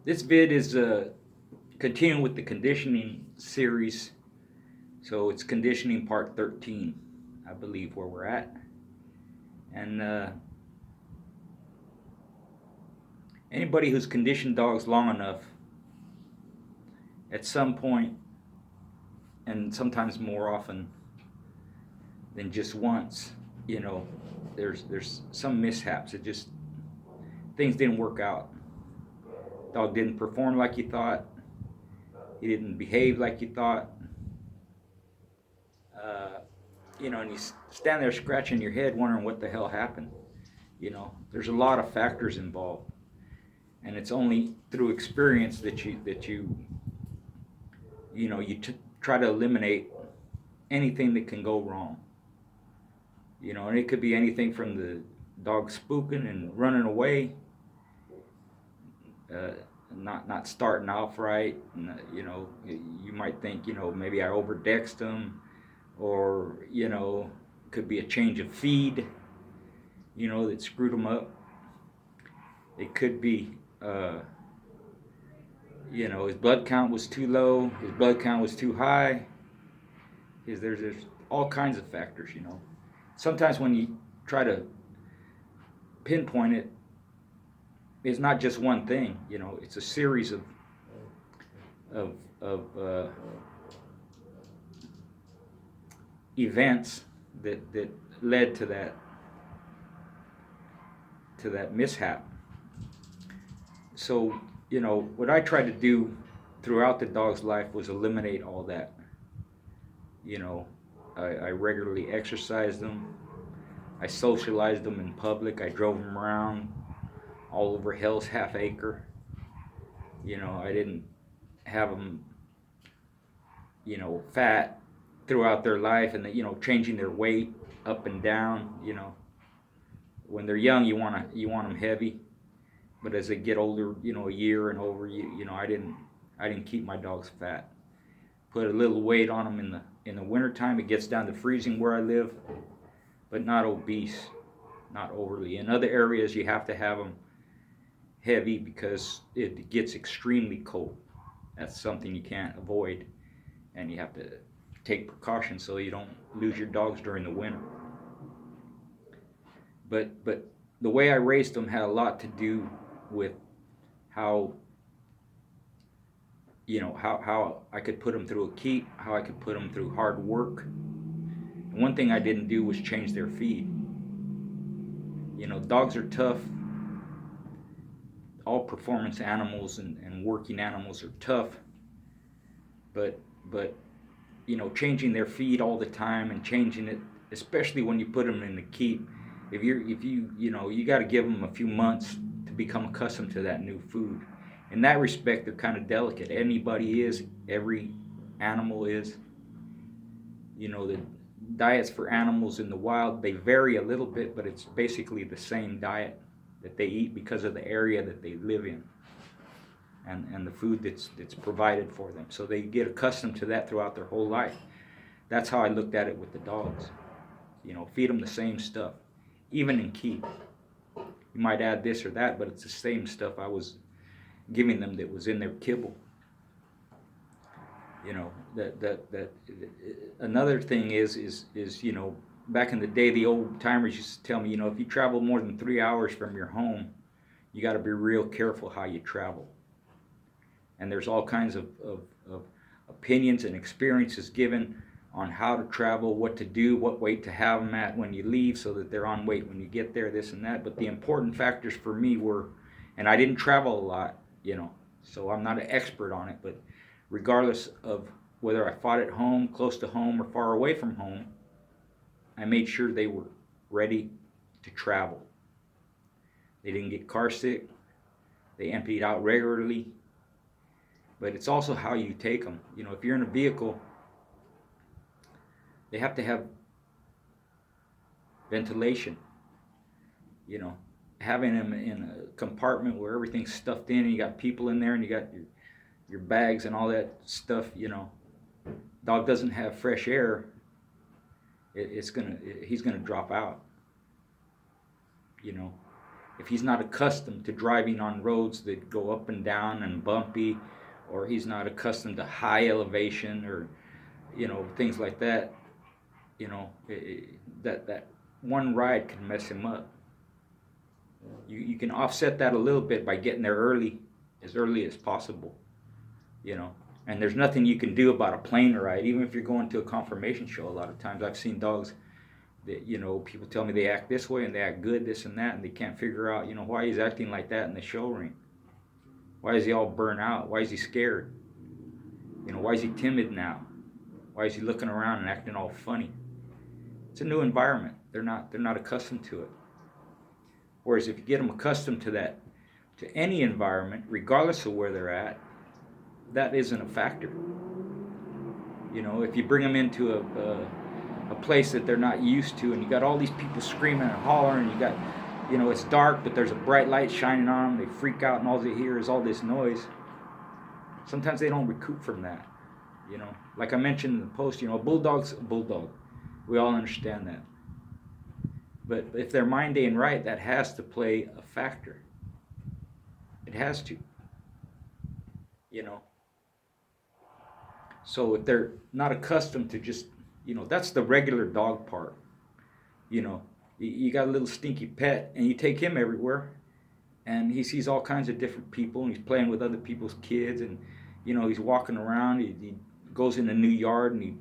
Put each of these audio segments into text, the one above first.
This vid is continuing with the conditioning series. So it's conditioning part 13, I believe, where we're at. And anybody who's conditioned dogs long enough, at some point, and sometimes more often than just once, you know, there's some mishaps. It just things didn't work out. Dog didn't perform like you thought. He didn't behave like you thought. Uh, and you stand there scratching your head, wondering what the hell happened. There's a lot of factors involved, and it's only through experience that you try to eliminate anything that can go wrong. And it could be anything from the dog spooking and running away, uh, not starting off right. And, you might think, maybe I overdexed them, or could be a change of feed, that screwed them up. It could be, his blood count was too low, his blood count was too high. There's all kinds of factors. Sometimes when you try to pinpoint it, it's not just one thing. It's a series of events that led to that mishap. So what I tried to do throughout the dog's life was eliminate all that. You know, I regularly exercised them. I socialized them in public. I drove them around all over Hell's Half Acre. I didn't have them, fat throughout their life, and changing their weight up and down. When they're young, you want them heavy, but as they get older, a year and over, I didn't keep my dogs fat. Put a little weight on them in the wintertime. It gets down to freezing where I live, but not obese, not overly. In other areas, you have to have them heavy because it gets extremely cold. That's something you can't avoid, and you have to take precautions so you don't lose your dogs during the winter. But the way I raised them had a lot to do with how how I could put them through a keep, how I could put them through hard work. And one thing I didn't do was change their feed. Dogs are tough. All performance animals and working animals are tough, but changing their feed all the time and changing it, especially when you put them in the keep. If you got to give them a few months to become accustomed to that new food. In that respect, they're kind of delicate. Anybody is, every animal is. The diets for animals in the wild, they vary a little bit, but it's basically the same diet that they eat because of the area that they live in, and the food that's provided for them. So they get accustomed to that throughout their whole life. That's how I looked at it with the dogs. Feed them the same stuff, even in keep. You might add this or that, but it's the same stuff I was giving them that was in their kibble. That another thing is back in the day, the old timers used to tell me, if you travel more than 3 hours from your home, you got to be real careful how you travel. And there's all kinds of opinions and experiences given on how to travel, what to do, what weight to have them at when you leave so that they're on weight when you get there, this and that. But the important factors for me were, and I didn't travel a lot, so I'm not an expert on it, but regardless of whether I fought at home, close to home, or far away from home, I made sure they were ready to travel. They didn't get car sick. They emptied out regularly. But it's also how you take them. If you're in a vehicle, they have to have ventilation. Having them in a compartment where everything's stuffed in and you got people in there and you got your bags and all that stuff, dog doesn't have fresh air, he's gonna drop out. if he's not accustomed to driving on roads that go up and down and bumpy, or he's not accustomed to high elevation, or things like that, that one ride can mess him up. You can offset that a little bit by getting there as early as possible, and there's nothing you can do about a plane ride. Even if you're going to a conformation show, a lot of times I've seen dogs that, people tell me they act this way and they act good, this and that, and they can't figure out, why he's acting like that in the show ring. Why is he all burnt out? Why is he scared? Why is he timid now? Why is he looking around and acting all funny? It's a new environment. They're not accustomed to it. Whereas if you get them accustomed to that, to any environment, regardless of where they're at, that isn't a factor. If you bring them into a place that they're not used to, and you got all these people screaming and hollering, and you got, it's dark, but there's a bright light shining on them, they freak out, and all they hear is all this noise. Sometimes they don't recoup from that. Like I mentioned in the post, a bulldog's a bulldog. We all understand that. But if their mind ain't right, that has to play a factor. It has to. So if they're not accustomed to just, that's the regular dog part. You got a little stinky pet, and you take him everywhere, and he sees all kinds of different people, and he's playing with other people's kids, and he's walking around. He goes in a new yard, and he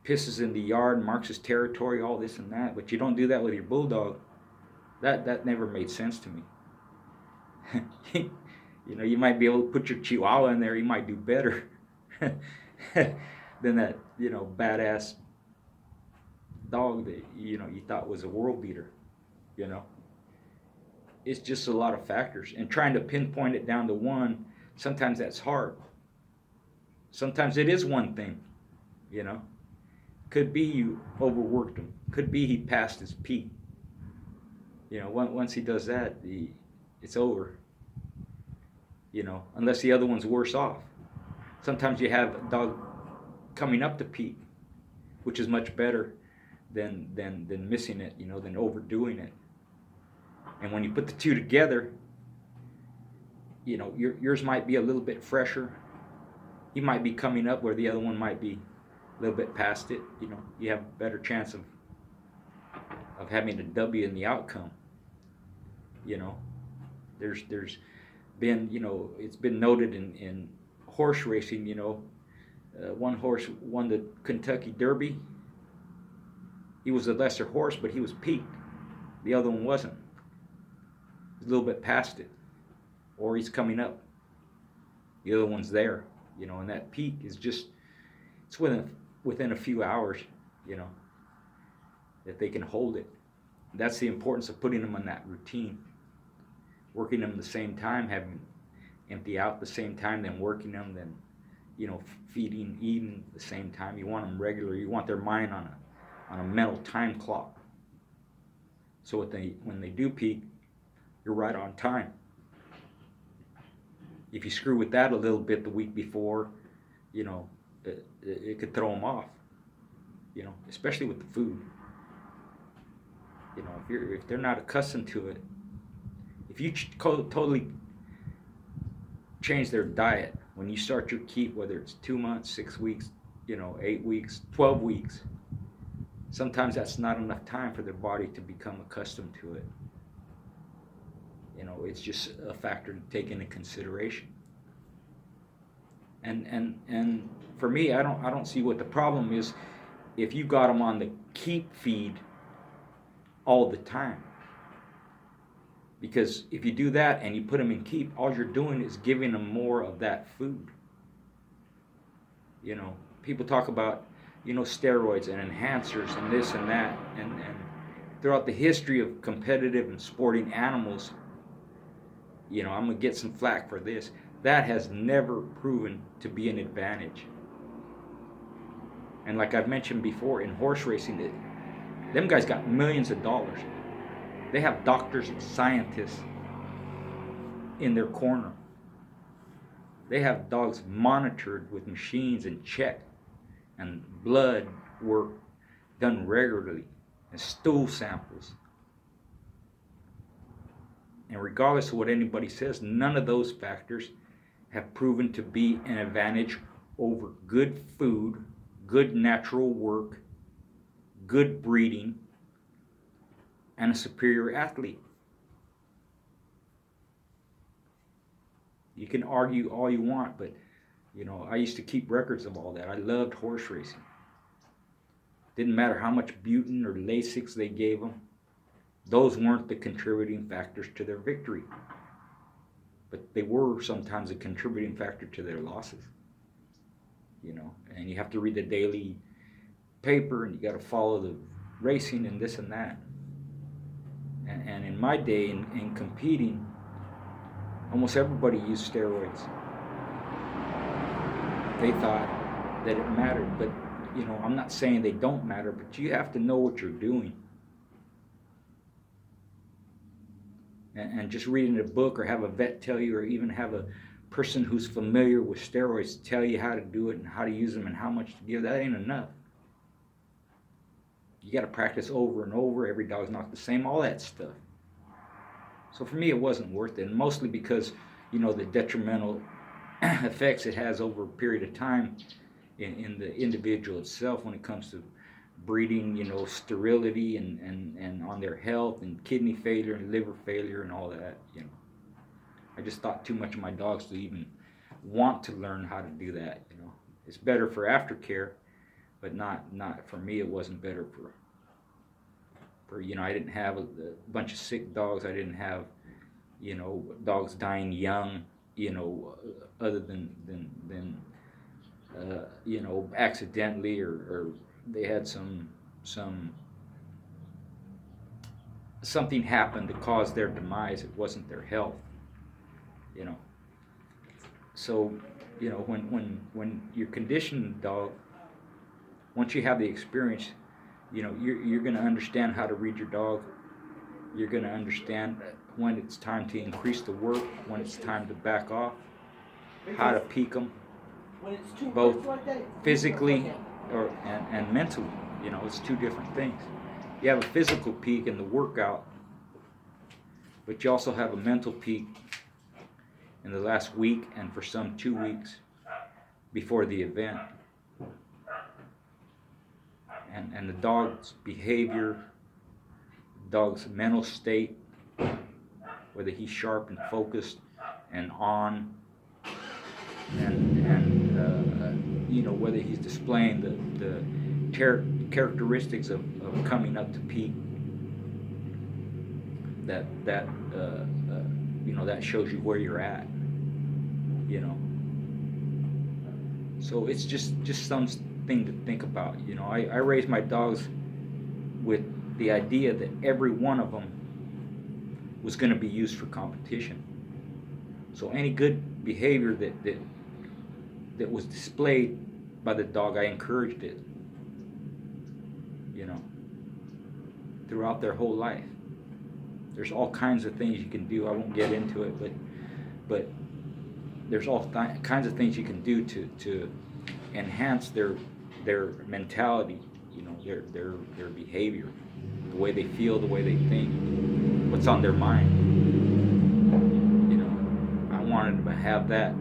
pisses in the yard and marks his territory, all this and that. But you don't do that with your bulldog. That never made sense to me. You might be able to put your Chihuahua in there. He might do better than that, badass dog that you thought was a world beater. It's just a lot of factors, and trying to pinpoint it down to one, sometimes that's hard. Sometimes it is one thing. Could be you overworked him. Could be he passed his peak. Once he does that, it's over. Unless the other one's worse off. Sometimes you have a dog coming up to peak, which is much better than missing it, than overdoing it. And when you put the two together, yours might be a little bit fresher. He might be coming up where the other one might be a little bit past it. You have a better chance of having a W in the outcome. There's been, it's been noted in horse racing, one horse won the Kentucky Derby. He was a lesser horse, but he was peaked. The other one wasn't. He's a little bit past it, or he's coming up. The other one's there, and that peak is just, it's within a few hours, that they can hold it. That's the importance of putting them on that routine. Working them at the same time, having empty out at the same time, then working them, then feeding, eating at the same time. You want them regular. You want their mind on a mental time clock. So when they do peak, you're right on time. If you screw with that a little bit the week before, it could throw them off. Especially with the food. If they're not accustomed to it, if you totally change their diet when you start your keep, whether it's 2 months, 6 weeks, 8 weeks, 12 weeks, sometimes that's not enough time for their body to become accustomed to it. It's just a factor to take into consideration. And for me, I don't see what the problem is if you got them on the keep feed all the time. Because if you do that and you put them in keep, all you're doing is giving them more of that food. People talk about, steroids and enhancers and this and that. And throughout the history of competitive and sporting animals, I'm going to get some flack for this. That has never proven to be an advantage. And like I've mentioned before, in horse racing, them guys got millions of dollars. They have doctors and scientists in their corner. They have dogs monitored with machines and checked, and blood work done regularly, and stool samples. And regardless of what anybody says, none of those factors have proven to be an advantage over good food, good natural work, good breeding, and a superior athlete. You can argue all you want, but I used to keep records of all that. I loved horse racing. Didn't matter how much butane or Lasix they gave them. Those weren't the contributing factors to their victory. But they were sometimes a contributing factor to their losses. And you have to read the daily paper, and you got to follow the racing and this and that. And in my day, in competing, almost everybody used steroids. They thought that it mattered, but I'm not saying they don't matter, but you have to know what you're doing. And just reading a book or have a vet tell you, or even have a person who's familiar with steroids tell you how to do it and how to use them and how much to give, that ain't enough. You got to practice over and over. Every dog's not the same, all that stuff. So for me, it wasn't worth it, and mostly because, the detrimental effects it has over a period of time in the individual itself when it comes to breeding, sterility and on their health and kidney failure and liver failure and all that. I just thought too much of my dogs to even want to learn how to do that. It's better for aftercare, but not for me. It wasn't better for I didn't have a bunch of sick dogs. I didn't have dogs dying young, other than accidentally, or they had something happened to cause their demise. It wasn't their health. So when you're conditioning a dog, once you have the experience, you're going to understand how to read your dog. You're going to understand when it's time to increase the work, when it's time to back off, how to peak them, both physically and mentally. It's two different things. You have a physical peak in the workout, but you also have a mental peak in the last week, and for some 2 weeks before the event. And the dog's behavior, dog's mental state, whether he's sharp and focused and on, and whether he's displaying the characteristics of coming up to peak, that shows you where you're at. So it's just something to think about. I raised my dogs with the idea that every one of them was going to be used for competition. So any good behavior that was displayed by the dog, I encouraged it, throughout their whole life. There's all kinds of things you can do. I won't get into it, but there's all kinds of things you can do to enhance their mentality, their behavior, the way they feel, the way they think, what's on their mind. I wanted them to have that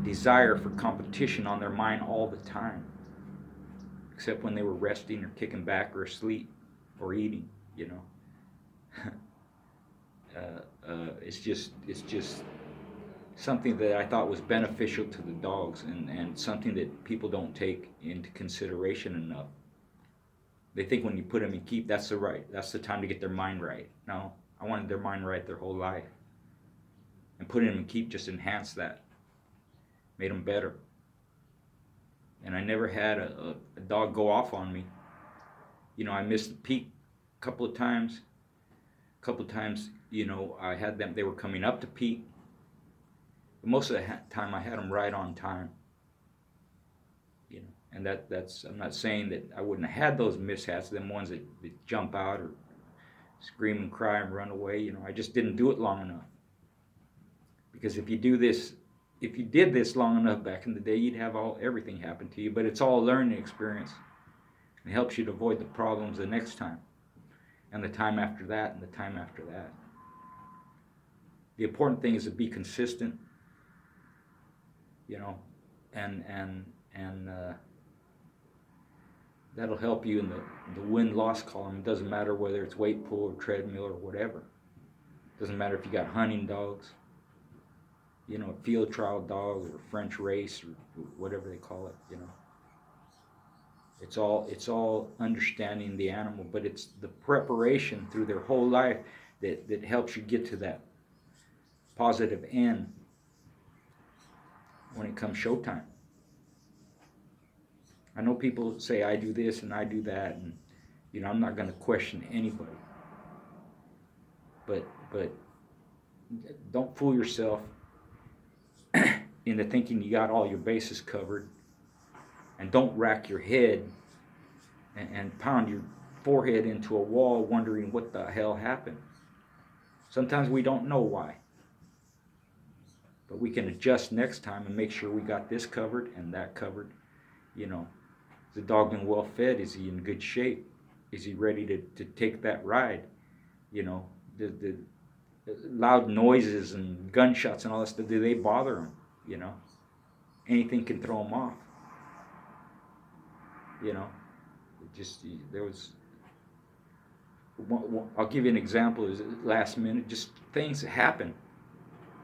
desire for competition on their mind all the time, except when they were resting or kicking back or asleep or eating. It's just something that I thought was beneficial to the dogs, and something that people don't take into consideration enough. They think when you put them in keep, that's the time to get their mind right. No, I wanted their mind right their whole life. And putting them in keep just enhanced that, made them better. And I never had a dog go off on me. I missed the peak a couple of times. I had them, they were coming up to peak. But most of the time I had them right on time. And that's, I'm not saying that I wouldn't have had those mishaps, them ones that jump out or scream and cry and run away. I just didn't do it long enough. Because if you did this long enough back in the day, you'd have everything happen to you. But it's all a learning experience. It helps you to avoid the problems the next time, and the time after that, and the time after that. The important thing is to be consistent, you know, and that'll help you in the win-loss column. It doesn't matter whether it's weight pull or treadmill or whatever. It doesn't matter if you got hunting dogs, you know, field trial dogs or French race or whatever they call it, you know. It's all understanding the animal, but it's the preparation through their whole life that helps you get to that positive end when it comes showtime. I know people say I do this and I do that, and you know, I'm not going to question anybody. But don't fool yourself into thinking you got all your bases covered, and don't rack your head and pound your forehead into a wall wondering what the hell happened. Sometimes we don't know why, but we can adjust next time and make sure we got this covered and that covered. You know, is the dog been well fed? Is he in good shape? Is he ready to take that ride? You know, the loud noises and gunshots and all that stuff, do they bother him? You know, anything can throw him off. You know, there was, I'll give you an example. It was last minute, just things that happened.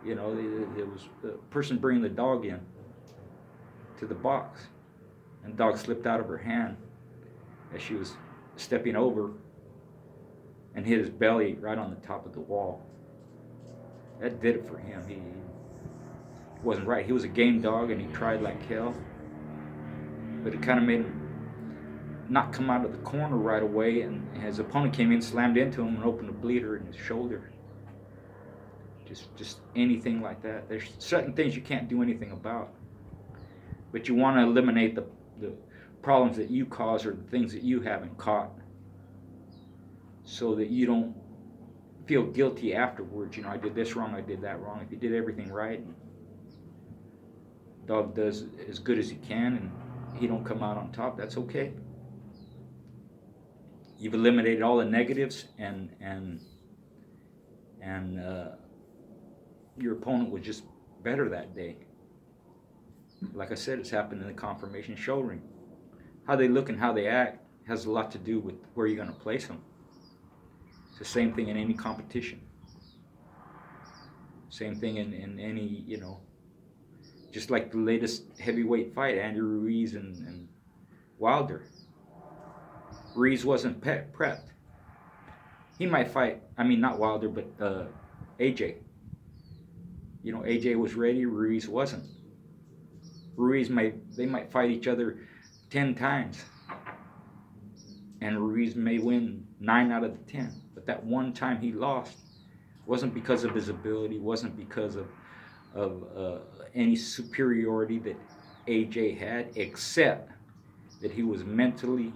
You know, there was a person bringing the dog in to the box, and the dog slipped out of her hand as she was stepping over and hit his belly right on the top of the wall. That did it for him. He wasn't right. He was a game dog and he tried like hell, but it kind of made him not come out of the corner right away, and his opponent came in, slammed into him, and opened a bleeder in his shoulder. Just anything like that. There's certain things you can't do anything about, but you want to eliminate the problems that you cause or the things that you haven't caught, so that you don't feel guilty afterwards. You know, I did this wrong, I did that wrong. If you did everything right, and dog does as good as he can, and he don't come out on top, that's okay. You've eliminated all the negatives, and your opponent was just better that day. Like I said, it's happened in the confirmation show ring. How they look and how they act has a lot to do with where you're going to place them. It's the same thing in any competition. Same thing in any, you know, just like the latest heavyweight fight, Andy Ruiz and Wilder. Ruiz wasn't prepped. He might fight, I mean, not Wilder, but AJ. You know, AJ was ready, Ruiz wasn't. They might fight each other 10 times, and Ruiz may win 9 out of the 10. But that one time he lost wasn't because of his ability, wasn't because of any superiority that AJ had, except that he was mentally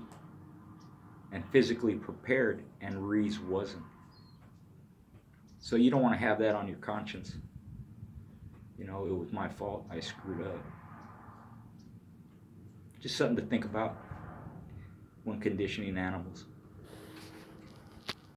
and physically prepared, and Ruiz wasn't. So you don't want to have that on your conscience. You know, it was my fault, I screwed up. Just something to think about when conditioning animals.